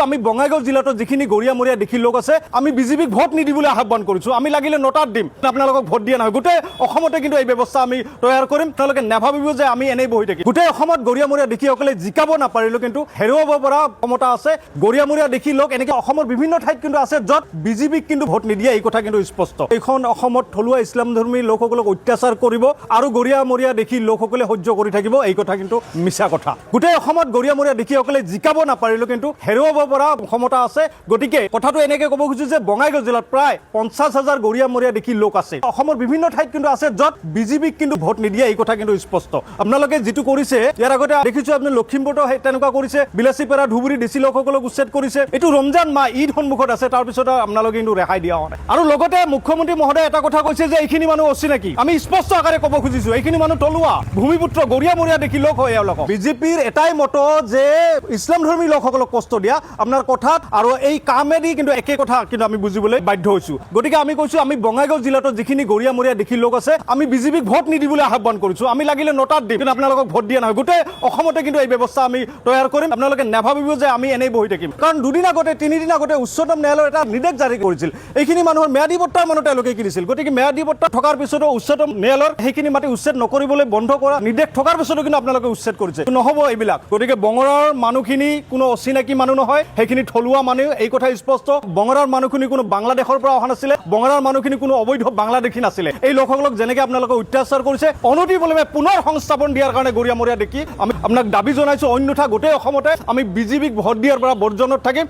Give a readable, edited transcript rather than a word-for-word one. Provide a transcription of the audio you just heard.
আমি বঙাইগাঁও জিলাত যিখিনি গৰিয়ামৰীয়া দেখি লোক আছে আমি বিজেপিক ভোট নিদিবলৈ আহ্বান কৰিছো। আমি লাগিলে নটাত দিম, আপোনালোকক ভোট দিয়া নহয়। গোটেই অসমতে কিন্তু এই ব্যৱস্থা আমি তৈয়াৰ কৰিম। তেওঁলোকে নাভাবিব যে আমি এনেই বহি থাকিম। গোটেই অসমত গৰিয়ামৰীয়া দেখীসকলে জিকাব নাপাৰিলেও কিন্তু হেৰুৱাব পৰা ক্ষমতা আছে। গৰিয়ামৰীয়া দেখি লোক এনেকৈ অসমৰ বিভিন্ন ঠাইত কিন্তু আছে য'ত বিজেপিক কিন্তু ভোট নিদিয়ে, এই কথা কিন্তু স্পষ্ট। এইখন অসমত থলুৱা ইছলামধৰ্মী লোকসকলক অত্যাচাৰ কৰিব আৰু গৰিয়ামৰীয়া দেখি লোকসকলে সহ্য কৰি থাকিব, এই কথা কিন্তু মিছা কথা। গোটেই অসমত গৰিয়ামৰীয়া দেখীসকলে জিকাব নাপাৰিলেও কিন্তু হেৰুৱাব পৰা ক্ষমতা আছে। গতিকে কথাটো এনেকৈ ক'ব খুজিছো যে বঙাইগাঁও জিলাত প্ৰায় 50,000 গৰিয়ামৰীয়া দেখি লোক আছে। অসমৰ বিভিন্ন ঠাইত কিন্তু আছে য'ত বিজেপিক কিন্তু ভোট নিদিয়ে, এই কথা কিন্তু স্পষ্ট। আপোনালোকে যিটো কৰিছে, ইয়াৰ আগতে দেখিছো আপুনি লখিমপুৰতো তেনেকুৱা কৰিছে, বিলাচীপাৰা ধুবুৰী ডিচি লোকসকলক উচ্ছেদ কৰিছে। এইটো ৰমজান মাহ, ঈদ সন্মুখত আছে, তাৰপিছত আপোনালোকে কিন্তু ৰেহাই দিয়া হোৱা নাই। আৰু লগতে মুখ্যমন্ত্ৰী মহোদয়ে এটা কথা কৈছে যে এইখিনি মানুহ অচিনাকি। আমি স্পষ্ট আকাৰে ক'ব খুজিছো এইখিনি মানুহ তলুৱা ভূমিপুত্ৰ গৰিয়ামৰীয়া দেখি লোক হয়। এওঁলোকক বিজেপিৰ এটাই মত যে ইছলামধৰ্মী লোকসকলক কষ্ট দিয়া আপোনাৰ কথাত আৰু এই কামেদি কিন্তু একে কথা কিন্তু আমি বুজিবলৈ বাধ্য হৈছো। গতিকে আমি কৈছো আমি বঙাইগাঁও জিলাত যিখিনি গৰিয়ামৰীয়া দেখি লোক আছে আমি বিজেপিক ভোট নিদিবলৈ আহ্বান কৰিছো। আমি লাগিলে নটাত দিম, কিন্তু আপোনালোকক ভোট দিয়া নহয়। গোটেই অসমতে কিন্তু এই ব্যৱস্থা আমি তৈয়াৰ কৰিম। আপোনালোকে নাভাবিব যে আমি এনেই বহি থাকিম। কাৰণ দুদিন আগতে, তিনিদিন আগতে উচ্চতম ন্যায়ালয়ে এটা নিৰ্দেশ জাৰি কৰিছিল। এইখিনি মানুহৰ ম্যাদী বৰ্তাৰ মানুহ তেওঁলোকে কিনিছিল। গতিকে ম্যাদী বৰ্তা থকাৰ পিছতো উচ্চতম ন্যায়ালয়ৰ সেইখিনি মাটি উচ্ছেদ নকৰিবলৈ বন্ধ কৰা নিৰ্দেশ থকাৰ পিছতো কিন্তু আপোনালোকে উচ্ছেদ কৰিছে। নহ'ব এইবিলাক। গতিকে বঙৰাৰ মানুহখিনি কোনো অচিনাকি মানুহ নহয়, সেইখিনি থলুৱা মানুহ, এই কথা স্পষ্ট। বঙৰাৰ মানুহখিনি কোনো বাংলাদেশৰ পৰা অহা নাছিলে, বঙৰাৰ মানুহখিনি কোনো অবৈধ বাংলাদেশী নাছিলে। এই লোকসকলক যেনেকৈ আপোনালোকে অত্যাচাৰ কৰিছে, অনতিপলমে পুনৰ সংস্থাপন দিয়াৰ কাৰণে গৰিয়ামৰীয়া দেখি আমি আপোনাক দাবী জনাইছো। অন্যথা গোটেই অসমতে আমি বিজেপিক ভোট দিয়াৰ পৰা বৰ্জনত থাকিম।